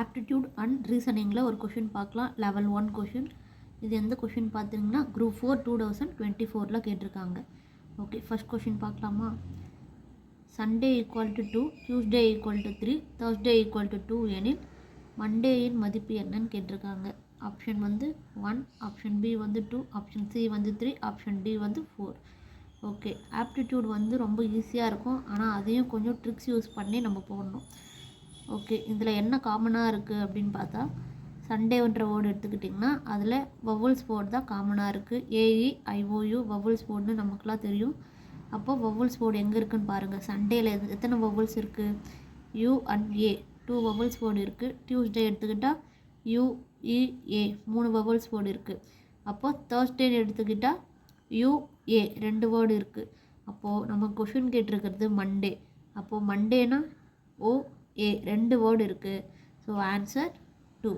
Aptitude and ரீசனிங்கில் ஒரு question பார்க்கலாம். Level 1 question. இது எந்த கொஷின் பார்த்தீங்கன்னா குரூப் 4 2024 கேட்டிருக்காங்க. ஓகே, ஃபர்ஸ்ட் கொஷின் பார்க்கலாமா? Sunday equal to 2, Tuesday equal to 3, Thursday equal to 2 எனில் மண்டேயின் மதிப்பு என்னன்னு கேட்டிருக்காங்க. ஆப்ஷன் வந்து 1, ஆப்ஷன் பி வந்து 2, ஆப்ஷன் சி வந்து 3, ஆப்ஷன் டி வந்து 4. ஓகே, ஆப்டிடியூட் வந்து ரொம்ப ஈஸியாக இருக்கும், ஆனால் அதையும் கொஞ்சம் ட்ரிக்ஸ் யூஸ் பண்ணி நம்ம போடணும். ஓகே, இதில் என்ன காமனாக இருக்குது அப்படின்னு பார்த்தா சண்டேன்ற வேர்டு எடுத்துக்கிட்டிங்கன்னா அதில் வவல்ஸ் வேர்டு தான் காமனாக இருக்குது. ஏஇ ஐஓயு வவல்ஸ் வேர்டுன்னு நமக்குலாம் தெரியும். அப்போது வவல்ஸ் வேர்டு எங்கே இருக்குதுன்னு பாருங்கள். சண்டேயில் எத்தனை வவல்ஸ் இருக்குது? You and A 2 vowels word இருக்குது. டியூஸ்டே எடுத்துக்கிட்டால் யூஇஏ 3 வவல்ஸ் வேர்டு இருக்குது. அப்போது தேர்ஸ்டே எடுத்துக்கிட்டால் யூஏ 2 வேர்டு இருக்குது. அப்போது நம்ம கொஷின் கேட்டிருக்கிறது மண்டே. அப்போது மண்டேனா ஓஏ 2 வேர்டு இருக்குது. So answer 2.